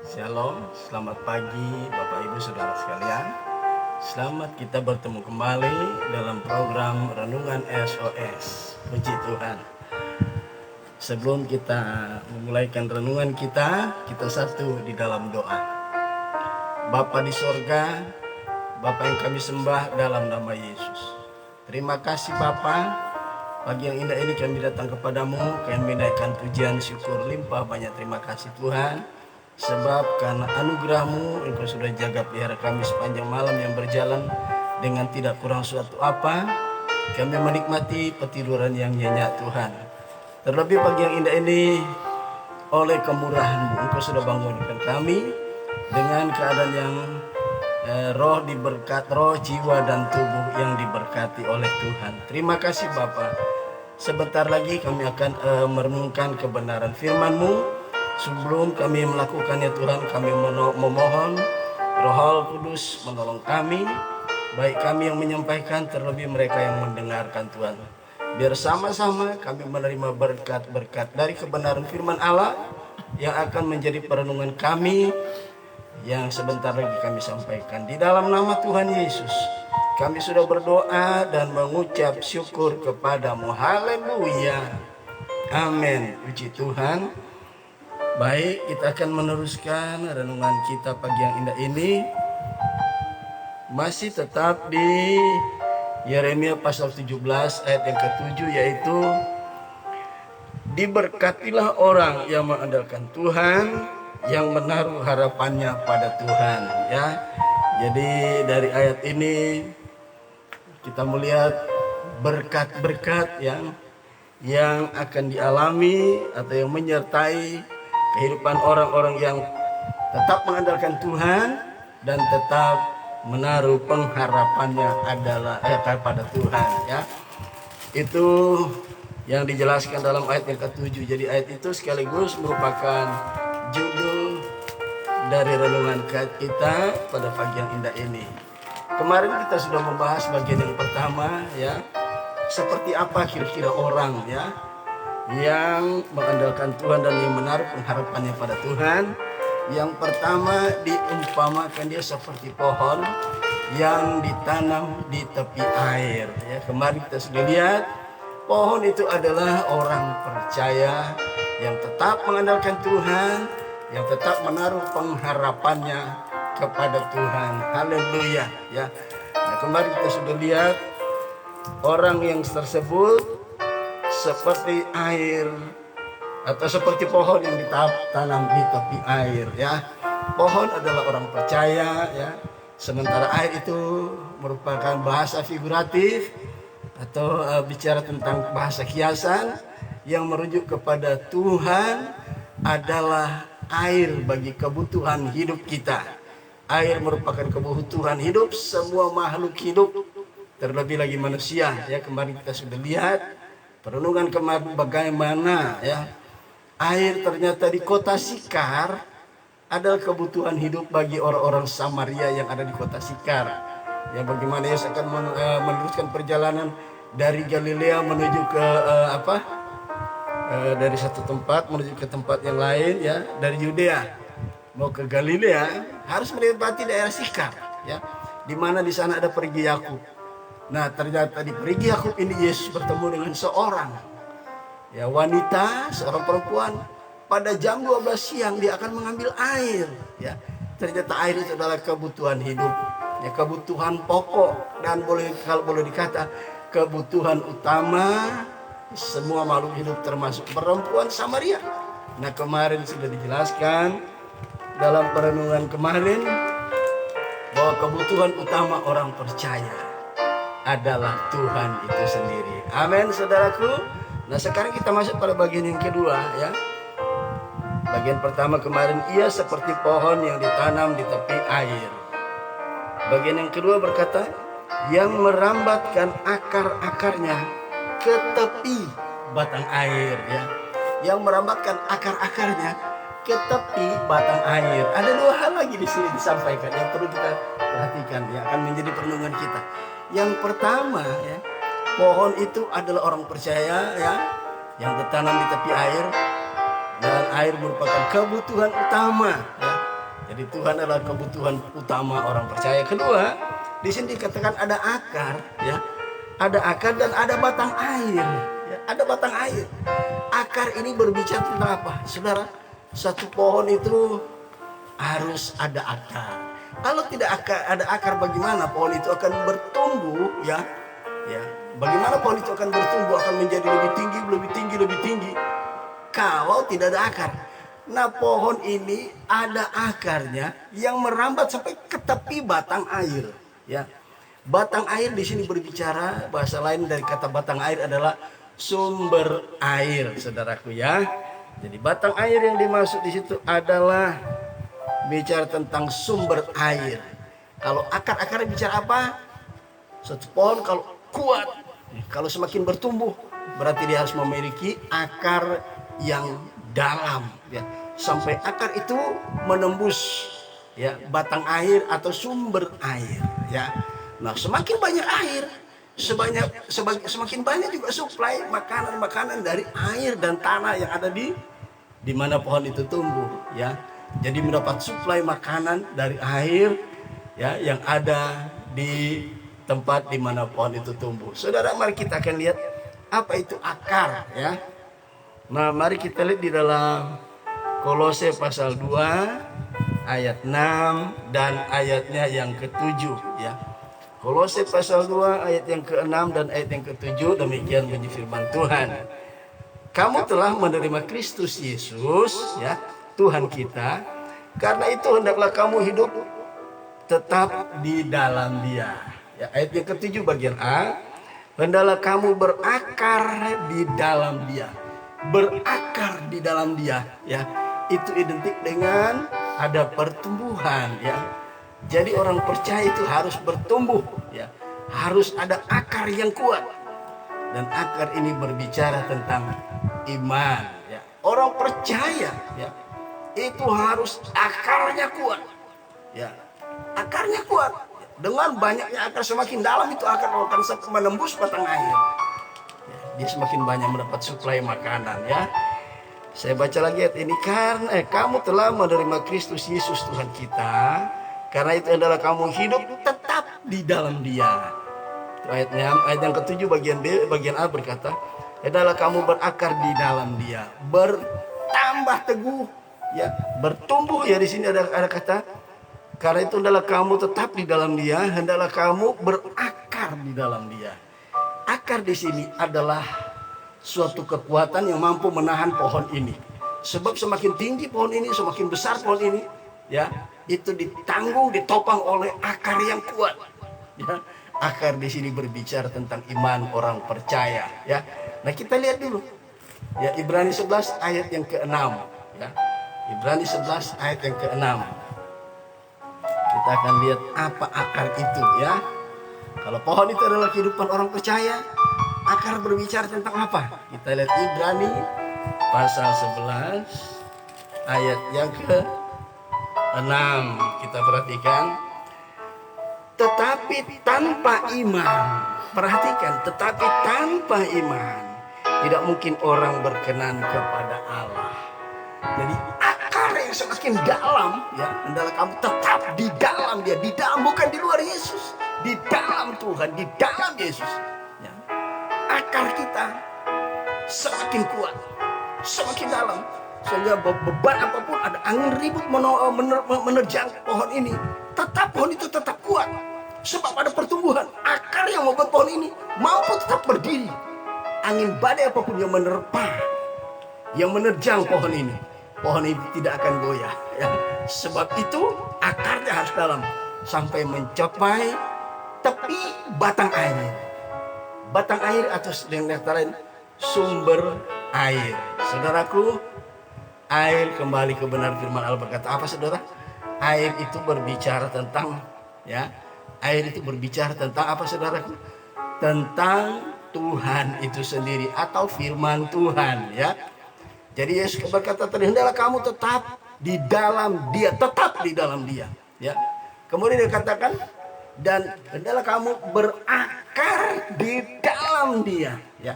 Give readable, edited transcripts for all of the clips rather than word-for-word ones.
Shalom, selamat pagi Bapak Ibu Saudara sekalian. Selamat kita bertemu kembali dalam program Renungan SOS. Puji Tuhan. Sebelum kita memulaikan renungan kita satu di dalam doa. Bapa di sorga, Bapa yang kami sembah dalam nama Yesus. Terima kasih Bapa. Pagi yang indah ini kami datang kepadamu, kami menaikkan pujian syukur limpah banyak terima kasih Tuhan. Sebab karena anugerah-Mu Engkau sudah jaga pelihara kami sepanjang malam yang berjalan dengan tidak kurang suatu apa. Kami menikmati petiduran yang nyenyak Tuhan. Terlebih pagi yang indah ini oleh kemurahan-Mu Engkau sudah bangunkan kami dengan keadaan yang roh diberkat, roh, jiwa dan tubuh yang diberkati oleh Tuhan. Terima kasih Bapa. Sebentar lagi kami akan merenungkan kebenaran firman-Mu. Sebelum kami melakukannya Tuhan, kami memohon Roh Kudus menolong kami, baik kami yang menyampaikan terlebih mereka yang mendengarkan Tuhan. Biar sama-sama kami menerima berkat-berkat dari kebenaran firman Allah yang akan menjadi perenungan kami yang sebentar lagi kami sampaikan. Di dalam nama Tuhan Yesus kami sudah berdoa dan mengucap syukur kepadamu. Haleluya. Amin. Puji Tuhan. Baik, kita akan meneruskan renungan kita pagi yang indah ini. Masih tetap di Yeremia pasal 17 ayat yang ke-7, yaitu diberkatilah orang yang mengandalkan Tuhan, yang menaruh harapannya pada Tuhan, ya. Jadi dari ayat ini kita melihat berkat-berkat yang akan dialami atau yang menyertai kehidupan orang-orang yang tetap mengandalkan Tuhan dan tetap menaruh pengharapannya adalah kepada Tuhan, ya. Itu yang dijelaskan dalam ayat yang ke-7. Jadi ayat itu sekaligus merupakan judul dari renungan kita pada pagi yang indah ini. Kemarin kita sudah membahas bagian yang pertama, ya. Seperti apa kira-kira orang, ya, yang mengandalkan Tuhan dan yang menaruh pengharapannya pada Tuhan. Yang pertama diumpamakan dia seperti pohon yang ditanam di tepi air, ya. Kemarin kita sudah lihat pohon itu adalah orang percaya yang tetap mengandalkan Tuhan, yang tetap menaruh pengharapannya kepada Tuhan. Haleluya, ya. Nah, kemarin kita sudah lihat orang yang tersebut seperti air atau seperti pohon yang ditanam di tepi air, ya. Pohon adalah orang percaya, ya. Sementara air itu merupakan bahasa figuratif atau bicara tentang bahasa kiasan yang merujuk kepada Tuhan adalah air bagi kebutuhan hidup kita. Air merupakan kebutuhan hidup semua makhluk hidup, terlebih lagi manusia, ya. Kemarin kita sudah lihat perenungan kemarin bagaimana, ya, air ternyata di kota Sikar adalah kebutuhan hidup bagi orang-orang Samaria yang ada di kota Sikar. Ya, bagaimana Yesus akan meneruskan perjalanan dari Galilea menuju ke dari satu tempat menuju ke tempat yang lain, ya. Dari Yudea mau ke Galilea harus melewati daerah Sikar, ya, di mana di sana ada perigi Yakub. Nah, ternyata di perigi Yakub ini Yesus bertemu dengan seorang, ya, wanita, seorang perempuan. Pada jam 12 siang dia akan mengambil air, ya. Ternyata air itu adalah kebutuhan hidup, ya, kebutuhan pokok, dan kalau boleh dikata kebutuhan utama semua makhluk hidup termasuk perempuan Samaria. Nah, kemarin sudah dijelaskan dalam perenungan kemarin bahwa kebutuhan utama orang percaya adalah Tuhan itu sendiri. Amin, saudaraku. Nah, sekarang kita masuk pada bagian yang kedua, ya. Bagian pertama kemarin, ia seperti pohon yang ditanam di tepi air. Bagian yang kedua berkata, yang merambatkan akar-akarnya ke tepi batang air, ya. Yang merambatkan akar-akarnya ke tepi batang air. Ada dua hal lagi di sini disampaikan yang perlu kita perhatikan, yang akan menjadi perenungan kita. Yang pertama, ya, pohon itu adalah orang percaya, ya, yang ditanam di tepi air, dan air merupakan kebutuhan utama, ya. Jadi Tuhan adalah kebutuhan utama orang percaya. Kedua, di sini dikatakan ada akar, ya. Ada akar dan ada batang air. Ya, ada batang air. Akar ini berbicara tentang apa? Saudara, satu pohon itu harus ada akar. Kalau tidak ada akar, bagaimana pohon itu akan bertumbuh, ya? Ya, bagaimana pohon itu akan bertumbuh, akan menjadi lebih tinggi, lebih tinggi, lebih tinggi kalau tidak ada akar. Nah, pohon ini ada akarnya yang merambat sampai ke tepi batang air, ya. Batang air di sini berbicara, bahasa lain dari kata batang air adalah sumber air, saudaraku, ya. Jadi batang air yang dimaksud di situ adalah bicara tentang sumber air. Kalau akar bicara apa? Satu pohon kalau kuat, kalau semakin bertumbuh, berarti dia harus memiliki akar yang dalam, ya, sampai akar itu menembus, ya, batang air atau sumber air, ya. Nah, semakin banyak air, semakin banyak juga suplai makanan dari air dan tanah yang ada di mana pohon itu tumbuh, ya. Jadi mendapat suplai makanan dari air, ya, yang ada di tempat di mana pohon itu tumbuh. Saudara, mari kita akan lihat apa itu akar, ya. Nah, mari kita lihat di dalam Kolose pasal 2 ayat 6 dan ayatnya yang ke-7, ya. Kolose pasal 2 ayat yang ke-6 dan ayat yang ke-7, demikian bunyi firman Tuhan. Kamu telah menerima Kristus Yesus, ya, Tuhan kita. Karena itu hendaklah kamu hidup tetap di dalam Dia. Ya, ayat yang ke-7 bagian A, hendaklah kamu berakar di dalam Dia. Berakar di dalam Dia, ya. Itu identik dengan ada pertumbuhan, ya. Jadi orang percaya itu harus bertumbuh, ya. Harus ada akar yang kuat. Dan akar ini berbicara tentang iman, ya. Orang percaya, ya, itu harus akarnya kuat, ya. Akarnya kuat. Dengan banyaknya akar, semakin dalam itu akar akan menembus batang air, ya, dia semakin banyak mendapat suplai makanan, ya. Saya baca lagi ayat ini, karena kamu telah menerima Kristus Yesus Tuhan kita, karena itu adalah kamu hidup tetap di dalam Dia. Itu ayatnya, ayat yang ke-7 bagian B, bagian A berkata, adalah kamu berakar di dalam Dia, bertambah teguh, ya, bertumbuh, ya. Di sini ada kata, karena itu adalah kamu tetap di dalam Dia, hendaklah kamu berakar di dalam Dia. Akar di sini adalah suatu kekuatan yang mampu menahan pohon ini. Sebab semakin tinggi pohon ini, semakin besar pohon ini, ya, itu ditanggung, ditopang oleh akar yang kuat, ya. Akar di sini berbicara tentang iman orang percaya, ya. Nah, kita lihat dulu, ya, Ibrani 11 ayat yang ke-6, ya. Ibrani 11 ayat yang ke-6. Kita akan lihat apa akar itu, ya. Kalau pohon itu adalah kehidupan orang percaya, akar berbicara tentang apa? Kita lihat Ibrani pasal 11 ayat yang ke-6. Kita perhatikan. Tetapi tanpa iman, perhatikan, tetapi tanpa iman tidak mungkin orang berkenan kepada Allah. Jadi akar yang semakin dalam, ya, adalah kamu tetap di dalam Dia, di dalam, bukan di luar Yesus, di dalam Tuhan, di dalam Yesus, ya. Akar kita semakin kuat, semakin dalam, sehingga beban apapun, ada angin ribut menerjang pohon ini, tetap pohon itu tetap kuat. Sebab ada pertumbuhan akar yang membuat pohon ini mampu tetap berdiri. Angin badai apapun yang menerpa, yang menerjang pohon ini tidak akan goyah, ya. Sebab itu akarnya harus dalam sampai mencapai tepi batang air. Batang air atau dengan kata lain sumber air. Saudaraku, air, kembali ke benar firman Allah berkata apa, saudara? Air itu berbicara tentang, ya, air itu berbicara tentang apa, saudaraku? Tentang Tuhan itu sendiri atau firman Tuhan, ya. Jadi Yesus berkata tadi, hendaklah kamu tetap di dalam Dia, tetap di dalam Dia, ya. Kemudian dia katakan, dan hendaklah kamu berakar di dalam Dia, ya.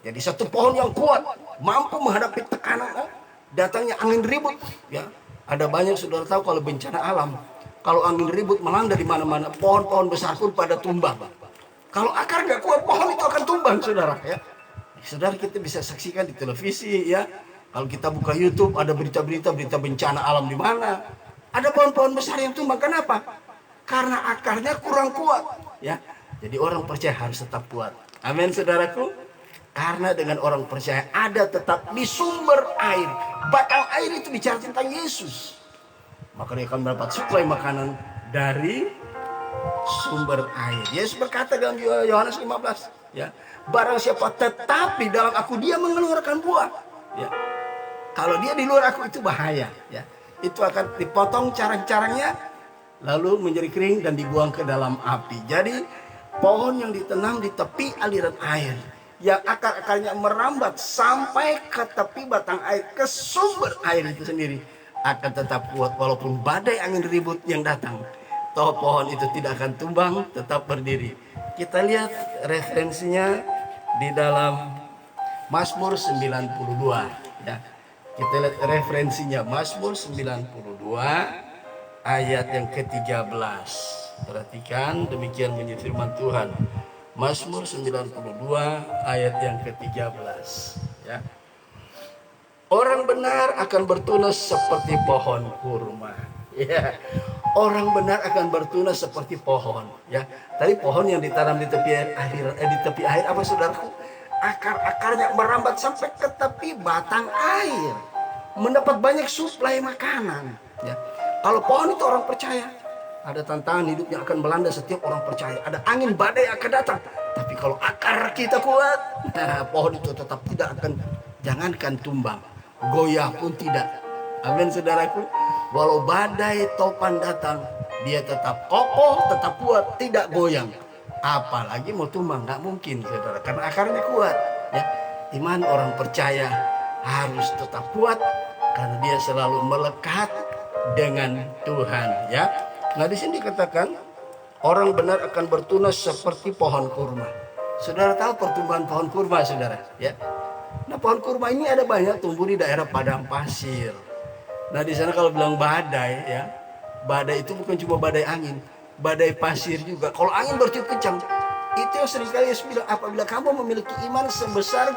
Jadi satu pohon yang kuat mampu menghadapi tekanan, datangnya angin ribut, ya. Ada banyak saudara tahu kalau bencana alam, kalau angin ribut melanda di mana-mana, pohon-pohon besar pun pada tumbang. Kalau akar nggak kuat, pohon itu akan tumbang, saudara. Ya, saudara kita bisa saksikan di televisi, ya. Kalau kita buka YouTube, ada berita-berita bencana alam di mana. Ada pohon-pohon besar yang tumbang. Kenapa? Karena akarnya kurang kuat. Ya, jadi orang percaya harus tetap kuat. Amin, saudaraku. Karena dengan orang percaya ada tetap di sumber air. Batang air itu bicara tentang Yesus. Maka dia akan mendapat suplai makanan dari sumber air. Yesus berkata dalam Yohanes 15, ya, barang siapa tetap di dalam aku, dia mengeluarkan buah. Ya. Kalau dia di luar aku itu bahaya. Ya. Itu akan dipotong carang-carangnya, lalu menjadi kering dan dibuang ke dalam api. Jadi pohon yang ditanam di tepi aliran air, yang akar-akarnya merambat sampai ke tepi batang air, ke sumber air itu sendiri, akan tetap kuat walaupun badai angin ribut yang datang. Toh pohon itu tidak akan tumbang, tetap berdiri. Kita lihat referensinya di dalam Mazmur 92. Ya. Kita lihat referensinya Mazmur 92 ayat yang ke-13. Perhatikan, demikian bunyi firman Tuhan. Mazmur 92 ayat yang ke-13, ya. Orang benar akan bertunas seperti pohon kurma. Ya. Orang benar akan bertunas seperti pohon, ya. Tadi pohon yang ditanam di tepi air apa, saudaraku? Akar-akarnya merambat sampai ke tepi batang air, mendapat banyak suplai makanan, ya. Kalau pohon itu orang percaya, ada tantangan hidup yang akan melanda setiap orang percaya. Ada angin badai akan datang. Tapi kalau akar kita kuat, nah, pohon itu tetap tidak akan, jangankan tumbang, goyah pun tidak. Amin, saudaraku. Walau badai topan datang, dia tetap kokoh, tetap kuat, tidak goyang. Apalagi mau tumbang, nggak mungkin, saudara, karena akarnya kuat. Ya, iman orang percaya harus tetap kuat karena dia selalu melekat dengan Tuhan. Ya. Nah, di sini dikatakan orang benar akan bertunas seperti pohon kurma. Saudara tahu pertumbuhan pohon kurma, saudara? Ya. Nah, pohon kurma ini ada banyak tumbuh di daerah padang pasir. Nah, di sana kalau bilang badai, ya, badai itu bukan cuma badai angin, badai pasir juga. Kalau angin bertiup kencang, itu yang seringkali Yesus bilang, apabila kamu memiliki iman sebesar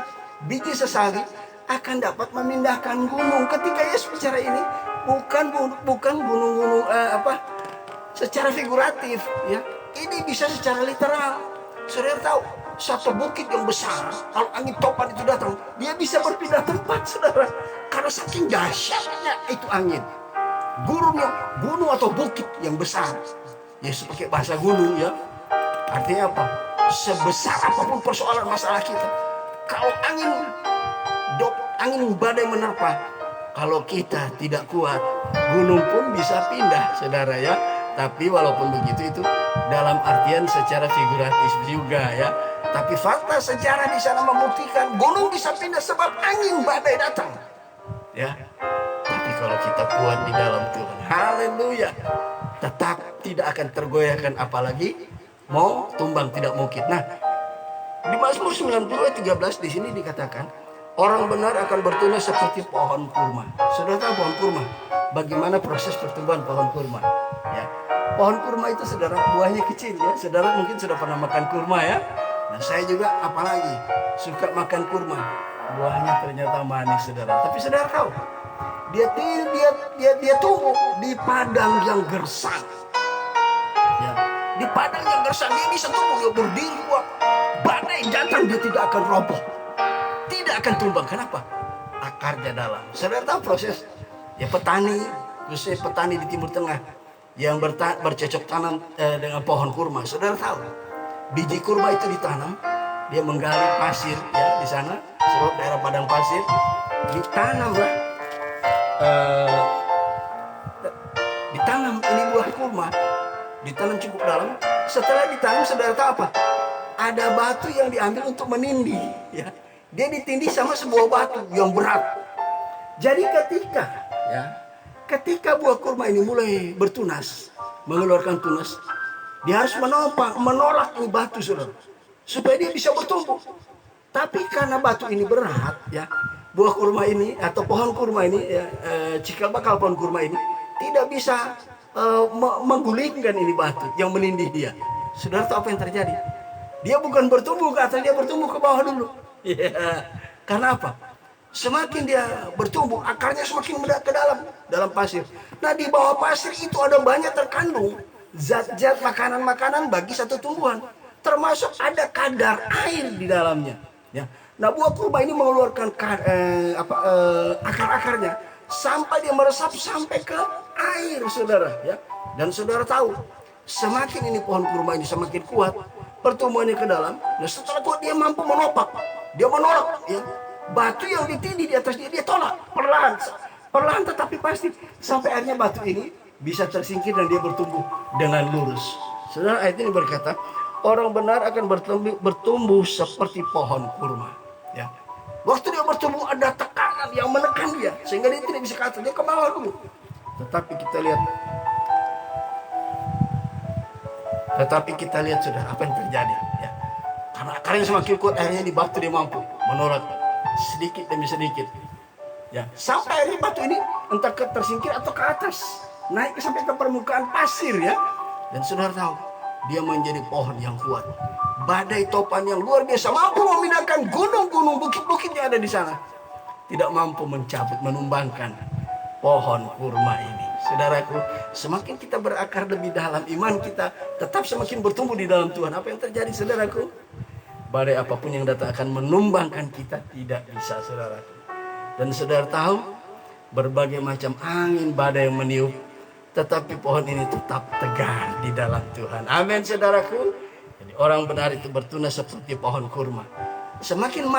biji sesawi, akan dapat memindahkan gunung. Ketika Yesus bicara ini, bukan gunung-gunung secara figuratif, ya. Ini bisa secara literal. Saudara tahu, satu bukit yang besar, kalau angin topan itu datang, dia bisa berpindah tempat, saudara. Karena saking dahsyatnya itu angin. Gunung atau bukit yang besar. Yesus pakai bahasa gunung, ya. Artinya apa? Sebesar apapun persoalan masalah kita, kalau angin badai menerpa, kalau kita tidak kuat, gunung pun bisa pindah, saudara, ya. Tapi walaupun begitu, itu dalam artian secara figuratif juga, ya. Tapi fakta sejarah di sana membuktikan gunung bisa pindah sebab angin badai datang, ya. Tapi kalau kita kuat di dalam Tuhan, haleluya, tetap tidak akan tergoyahkan, apalagi mau tumbang tidak mungkin. Nah, di Mazmur 92:13 di sini dikatakan orang benar akan bertunas seperti pohon kurma. Sudah tahu pohon kurma? Bagaimana proses pertumbuhan pohon kurma? Ya. Pohon kurma itu, saudara, buahnya kecil, ya. Saudara mungkin sudah pernah makan kurma, ya. Nah, saya juga apalagi suka makan kurma. Buahnya ternyata manis, saudara. Tapi saudara tahu, dia tumbuh di padang yang gersang. Ya. Di padang yang gersang dia bisa tumbuh, dia berdiri kuat. Badai datang dia tidak akan roboh, tidak akan tumbang. Kenapa? Akarnya dalam. Saudara tahu proses, ya, petani, khususnya petani di Timur Tengah yang bercocok tanam dengan pohon kurma. Saudara tahu, biji kurma itu ditanam, dia menggali pasir, ya, di sana, sebab daerah padang pasir, ditanam, lah. Ditanam ini buah kurma, ditanam cukup dalam. Setelah ditanam, saudara tahu apa? Ada batu yang diambil untuk menindih, ya. Dia ditindih sama sebuah batu yang berat. Jadi ketika buah kurma ini mulai bertunas, mengeluarkan tunas, dia harus menolak ini batu, saudara, supaya dia bisa bertumbuh. Tapi karena batu ini berat, ya, buah kurma ini atau pohon kurma ini ya, cikal bakal pohon kurma ini tidak bisa menggulingkan ini batu yang menindih dia. Saudara tahu apa yang terjadi? Dia bukan bertumbuh ke atas, dia bertumbuh ke bawah dulu. Ya, karena apa? Semakin dia bertumbuh, akarnya semakin ke dalam pasir. Nah, di bawah pasir itu ada banyak terkandung zat-zat makanan-makanan bagi satu tumbuhan, termasuk ada kadar air di dalamnya. Ya. Nah, buah kurma ini mengeluarkan akar-akarnya sampai dia meresap sampai ke air, saudara. Ya. Dan saudara tahu, semakin ini pohon kurma ini semakin kuat, pertumbuhannya ke dalam. Nah, setelah kuat dia mampu menolak, ya, batu yang ditindih di atas dia tolak perlahan tetapi pasti sampai akhirnya batu ini bisa tersingkir dan dia bertumbuh dengan lurus. Saudara, ayat ini berkata, orang benar akan bertumbuh seperti pohon kurma. Ya. Waktu dia bertumbuh ada tekanan yang menekan dia sehingga dia tidak bisa ke atas, dia ke bawah dulu. Tetapi kita lihat sudah apa yang terjadi. Ya. Karena akarnya semakin kuat, akhirnya di batu dia mampu menolak sedikit demi sedikit. Ya, sampai akhirnya batu ini entah tersingkir atau ke atas, naik sampai ke permukaan pasir ya. Dan saudara tahu, dia menjadi pohon yang kuat. Badai topan yang luar biasa mampu memindahkan gunung-gunung, bukit-bukit yang ada di sana. Tidak mampu mencabut, menumbangkan pohon kurma ini. Saudaraku, semakin kita berakar lebih dalam, iman kita tetap semakin bertumbuh di dalam Tuhan. Apa yang terjadi, saudaraku? Badai apapun yang datang akan menumbangkan kita tidak bisa, saudaraku. Dan saudara tahu, berbagai macam angin badai yang meniup, tetapi pohon ini tetap tegar di dalam Tuhan. Amin, saudaraku. Jadi orang benar itu bertunas seperti pohon kurma. Semakin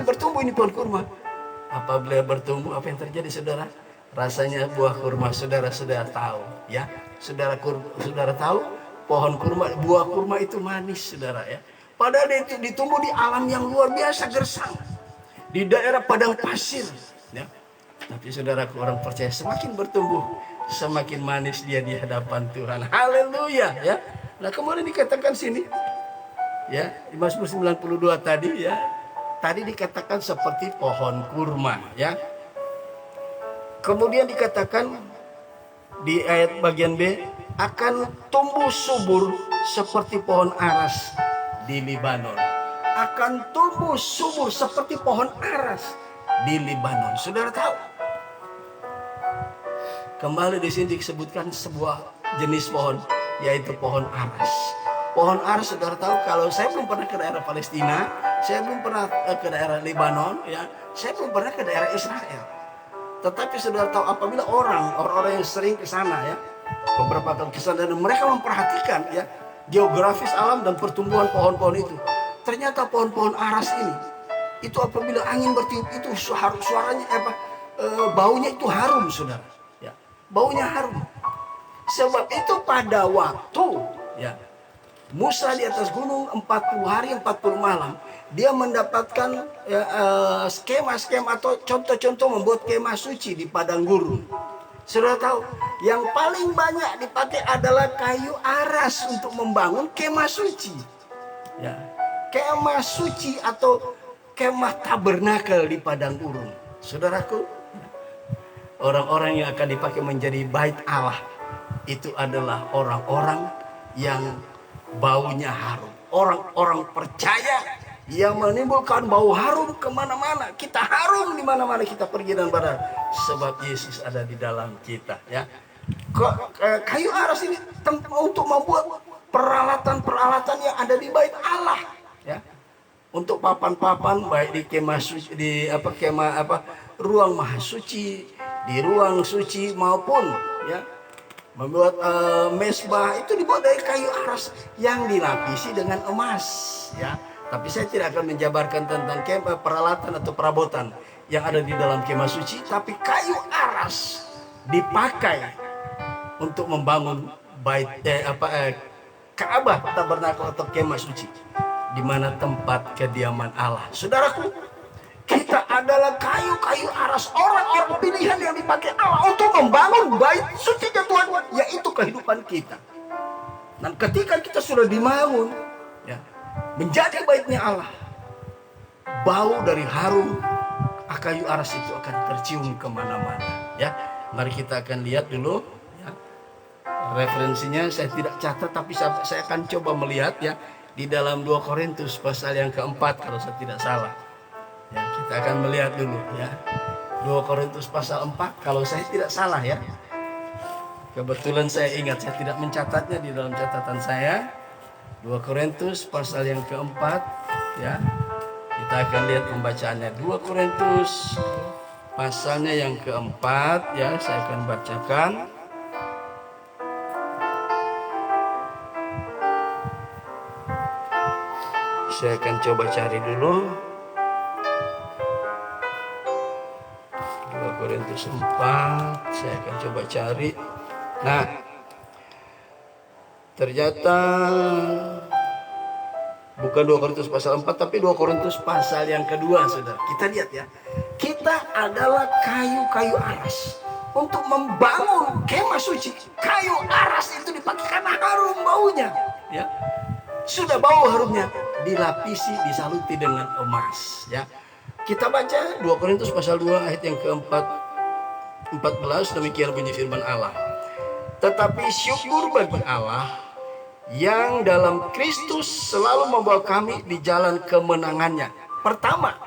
bertumbuh ini pohon kurma. Apabila bertumbuh, apa yang terjadi, saudara? Rasanya buah kurma, saudara tahu, ya. Saudara tahu, pohon kurma, buah kurma itu manis, saudara ya. Padahal dia ditumbuh di alam yang luar biasa gersang, di daerah padang pasir, ya. Tapi saudaraku, orang percaya semakin bertumbuh, semakin manis dia di hadapan Tuhan. Haleluya, ya. Nah, kemudian dikatakan sini, ya, di Mazmur 92 tadi, ya. Tadi dikatakan seperti pohon kurma, ya. Kemudian dikatakan di ayat bagian B, akan tumbuh subur seperti pohon aras di Libanon. Akan tumbuh subur seperti pohon aras di Libanon. Saudara tahu, kembali di sini disebutkan sebuah jenis pohon, yaitu pohon aras. Pohon aras, saudara tahu, kalau saya belum pernah ke daerah Palestina, saya belum pernah ke daerah Libanon, ya, saya belum pernah ke daerah Israel. Tetapi saudara tahu, apabila orang-orang yang sering ke sana, ya, beberapa kali ke sana, dan mereka memperhatikan, ya, geografis alam dan pertumbuhan pohon-pohon itu, ternyata pohon-pohon aras ini, itu apabila angin bertiup itu suaranya baunya itu harum, saudara. Ya, baunya harum. Sebab itu pada waktu, ya, Musa di atas gunung 40 hari 40 malam, dia mendapatkan skema-skema atau contoh-contoh membuat kemah suci di padang gurun. Saudara tahu, yang paling banyak dipakai adalah kayu aras untuk membangun kemah suci. Ya, kemah suci atau kemah tabernakel di padang gurun. Saudaraku, orang-orang yang akan dipakai menjadi bait Allah itu adalah orang-orang yang baunya harum. Orang-orang percaya yang menimbulkan bau harum kemana-mana. Kita harum di mana-mana kita pergi dan berada, sebab Yesus ada di dalam kita, ya. Kayu aras ini untuk membuat peralatan-peralatan yang ada di bait Allah, ya. Untuk papan-papan baik di kemah suci, di ruang maha suci, di ruang suci maupun, ya, membuat mesbah itu dibuat dari kayu aras yang dilapisi dengan emas, ya. Tapi saya tidak akan menjabarkan tentang peralatan atau perabotan yang ada di dalam kemah suci. Tapi kayu aras dipakai untuk membangun Ka'bah, tabernakel atau kemah suci, di mana tempat kediaman Allah. Saudaraku, kita adalah kayu-kayu aras, orang-orang pilihan yang dipakai Allah untuk membangun bait suci-Nya Tuhan, yaitu kehidupan kita. Dan ketika kita sudah dibangun, ya, menjadi baitnya Allah, bau dari harum kayu aras itu akan tercium kemana-mana. Ya, mari kita akan lihat dulu. Ya. Referensinya saya tidak catat, tapi saya akan coba melihat ya di dalam 2 Korintus pasal yang keempat kalau saya tidak salah. Ya, kita akan melihat dulu ya. 2 Korintus pasal 4 kalau saya tidak salah ya. Kebetulan saya ingat, saya tidak mencatatnya di dalam catatan saya. 2 Korintus pasal yang keempat ya. Kita akan lihat pembacaannya. 2 Korintus pasalnya yang keempat ya, saya akan bacakan. Saya akan coba cari dulu. 2 Korintus 4, saya akan coba cari. Nah, ternyata bukan 2 Korintus pasal 4, tapi 2 Korintus pasal yang kedua, saudara. Kita lihat ya. Kita adalah kayu-kayu aras untuk membangun kemah suci. Kayu aras itu dipakai karena harum baunya. Ya. Sudah bau harumnya, dilapisi, disaluti dengan emas. Ya. Kita baca 2 Korintus pasal 2 ayat yang keempat, 14, demikian bunyi firman Allah. Tetapi syukur bagi Allah yang dalam Kristus selalu membawa kami di jalan kemenangannya. Pertama,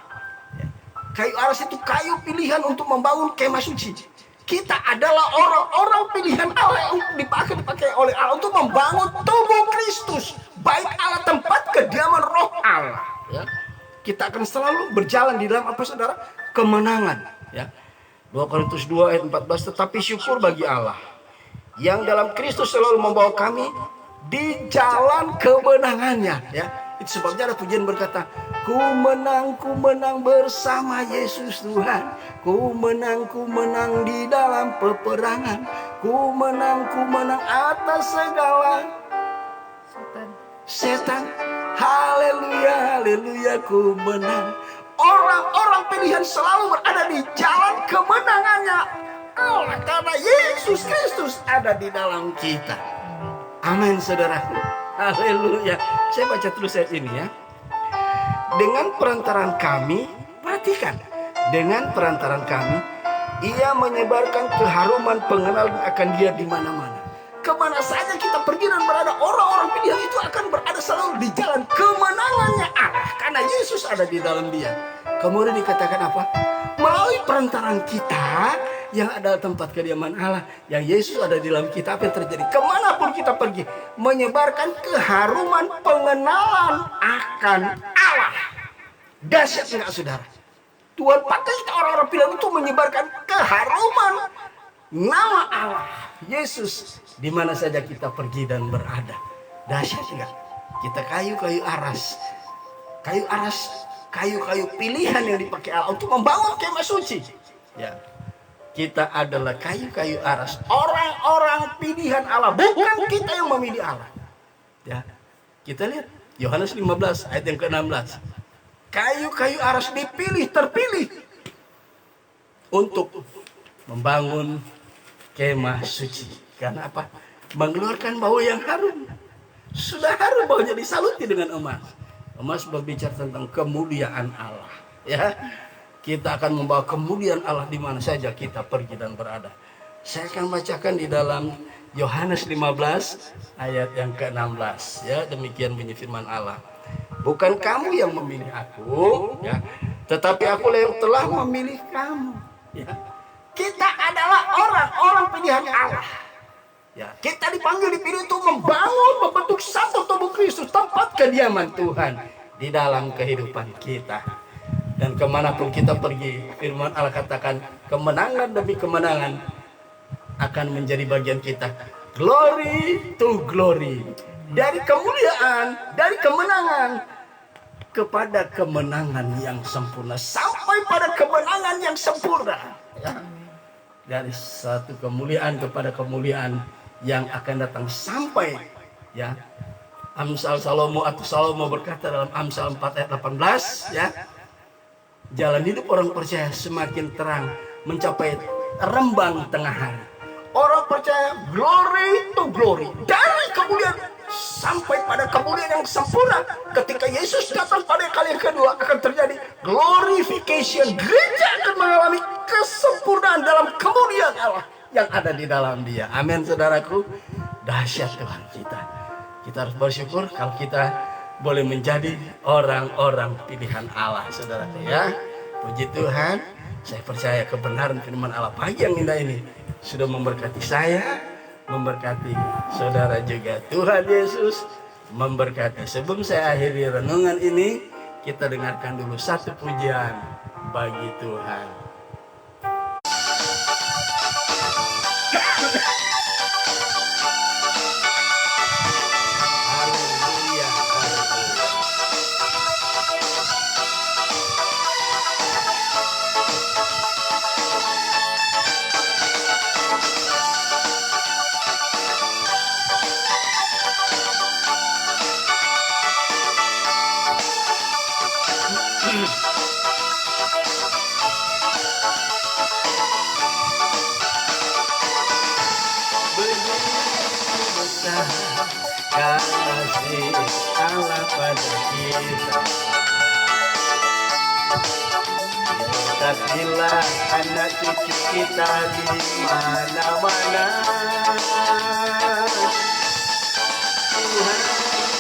kayu aras itu kayu pilihan untuk membangun kemah suci. Kita adalah orang-orang pilihan Allah yang dipakai oleh Allah untuk membangun tubuh Kristus, bait Allah, tempat kediaman roh Allah. Ya. Kita akan selalu berjalan di dalam apa, saudara? Kemenangan. Ya. 2 Korintus 2 ayat 14. Tetapi syukur bagi Allah yang dalam Kristus selalu membawa kami di jalan kemenangannya. Ya, itu sebabnya ada pujian berkata, ku menang bersama Yesus Tuhan. Ku menang di dalam peperangan. Ku menang atas segala setan. Haleluya, haleluya, ku menang. Orang-orang pilihan selalu berada di jalan kemenangannya Allah, karena Yesus Kristus ada di dalam kita. Amin, saudara. Haleluya. Saya baca terus ayat ini ya. Dengan perantaran kami, perhatikan, dengan perantaran kami, Ia menyebarkan keharuman pengenalan akan Dia di mana-mana. Kemana saja kita pergi dan berada, orang-orang pilihan itu akan berada selalu di jalan kemenangannya Allah, karena Yesus ada di dalam dia. Kemudian dikatakan apa? Melalui perantaran kita yang ada tempat kediaman Allah, yang Yesus ada di dalam kita, apa yang terjadi? Kemanapun kita pergi, menyebarkan keharuman pengenalan akan Allah. Dahsyat enggak, saudara? Tuhan pakai kita orang-orang pilihan untuk menyebarkan keharuman nama Allah, Yesus, di mana saja kita pergi dan berada. Dahsyat enggak? Kita kayu-kayu aras. Kayu aras, kayu-kayu pilihan yang dipakai Allah untuk membangun kemah suci. Ya. Kita adalah kayu-kayu aras, orang-orang pilihan Allah, bukan kita yang memilih Allah. Ya. Kita lihat Yohanes 15 ayat yang ke-16. Kayu-kayu aras dipilih, terpilih untuk membangun kemah suci. Karena apa? Mengeluarkan bau yang harum. Sudah harum baunya, disaluti dengan emas. Emas berbicara tentang kemuliaan Allah. Ya, kita akan membawa kemuliaan Allah di mana saja kita pergi dan berada. Saya akan bacakan di dalam Yohanes 15 ayat yang ke-16. Ya, demikian bunyi firman Allah. Bukan kamu yang memilih aku, ya, tetapi aku yang telah memilih kamu. Ya. Kita adalah orang-orang pilihan Allah. Ya, kita dipanggil, dipilih untuk membangun, membentuk satu tubuh Kristus, tempat kediaman Tuhan di dalam kehidupan kita. Dan kemanapun kita pergi, firman Allah katakan, kemenangan demi kemenangan akan menjadi bagian kita. Glory to glory. Dari kemuliaan, dari kemenangan kepada kemenangan yang sempurna, sampai pada kemenangan yang sempurna. Ya. Dari satu kemuliaan kepada kemuliaan yang akan datang sampai, ya. Amsal Salomo atau Salomo berkata dalam Amsal 4 ayat 18, ya. Jalan hidup orang percaya semakin terang mencapai rembang tengah hari. Orang percaya glory to glory, dari kemuliaan sampai pada kemuliaan yang sempurna. Ketika Yesus datang pada kali yang kedua, akan terjadi glorification. Gereja akan mengalami kesempurnaan dalam kemuliaan Allah yang ada di dalam Dia. Amin, saudaraku. Dahsyat Tuhan kita. Kita harus bersyukur kalau kita boleh menjadi orang-orang pilihan Allah, saudaraku ya. Puji Tuhan. Saya percaya kebenaran firman Allah pagi yang indah ini sudah memberkati saya, memberkati saudara juga. Tuhan Yesus memberkati. Sebelum saya akhiri renungan ini, kita dengarkan dulu satu pujian bagi Tuhan. Haleluya, haleluya. Kasih Allah pada kita, berkatilah anak cucu kita di mana-mana. Tuhan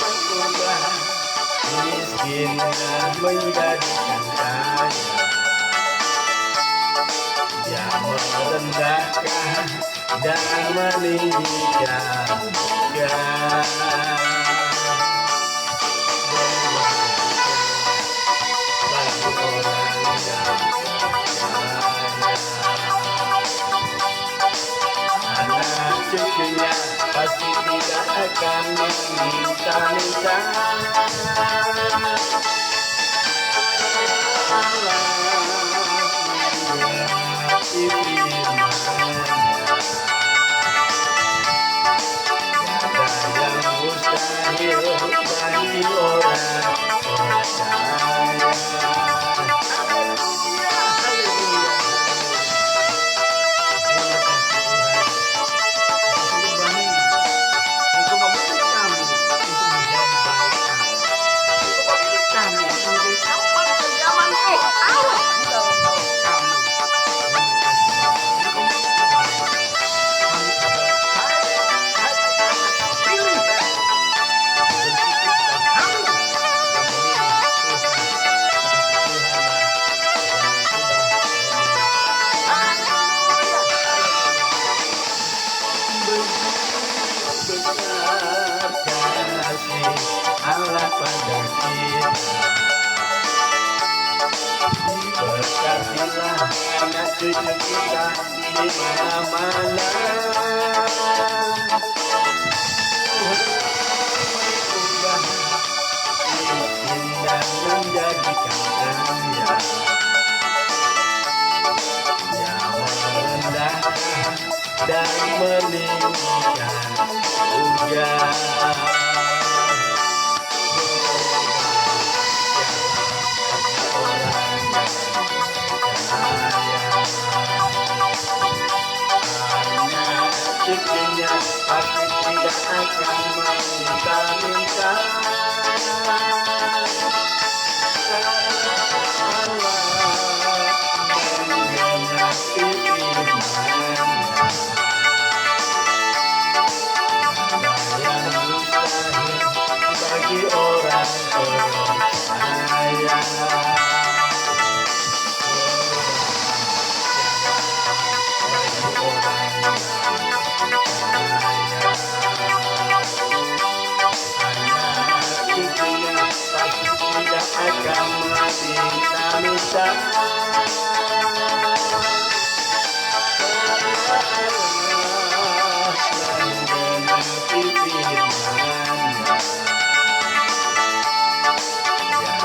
mengubah miskin menjadikan kaya. Dia merendahkan dan meninggikan dia. Bagi orang yang anak cucunya pasti tidak akan meminta-minta. Allah mengerti firman-Nya. Tiada yang mustahil bagi orang percaya. Haleluya, haleluya. Terima kasih Tuhan. Engkau memilih kami untuk menjadi baik kami. Engkau memilih kami untuk menjadi tempat kediaman Allah di dalam kami. Allah pada kita, berkatilah anak cucu kita di mana-mana. Tuhan miskin dan menjadikan kaya. Dia merendahkan dan meninggikan hujan. Cucunya pasti tidak akan meminta-minta. Allah mengerti firman-Nya. Tiada yang mustahil bagi orang percaya. Akan meminta-minta. Mengerti firman-Nya.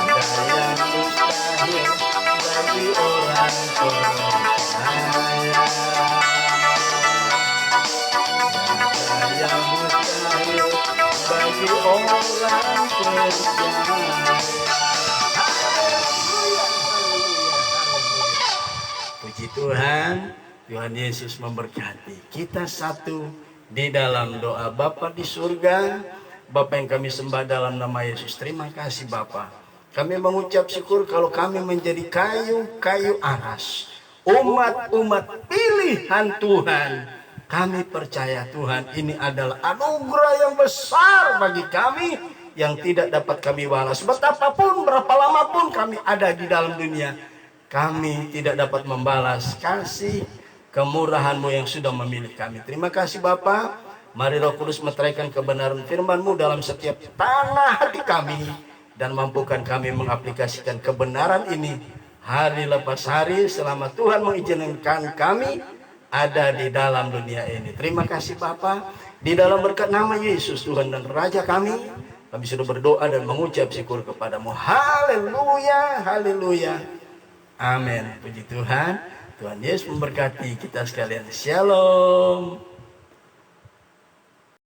Tiada yang mustahil bagi orang percaya. Tiada yang mustahil bagi orang percaya. Puji Tuhan, Tuhan Yesus memberkati. Kita satu di dalam doa Bapa di surga, Bapa yang kami sembah dalam nama Yesus. Terima kasih Bapa. Kami mengucap syukur kalau kami menjadi kayu-kayu aras. Umat-umat pilihan Tuhan. Kami percaya Tuhan ini adalah anugerah yang besar bagi kami yang tidak dapat kami balas. Betapapun, berapa lama pun kami ada di dalam dunia, kami tidak dapat membalas kasih kemurahan-Mu yang sudah memilih kami. Terima kasih Bapa. Mari Roh Kudus meteraikan kebenaran firman-Mu dalam setiap tanah hati kami, dan mampukan kami mengaplikasikan kebenaran ini hari lepas hari selama Tuhan mengizinkan kami ada di dalam dunia ini. Terima kasih Bapa. Di dalam berkat nama Yesus Tuhan dan Raja kami sudah berdoa dan mengucap syukur kepadamu. Haleluya, haleluya. Amin. Puji Tuhan. Tuhan Yesus memberkati kita sekalian. Shalom.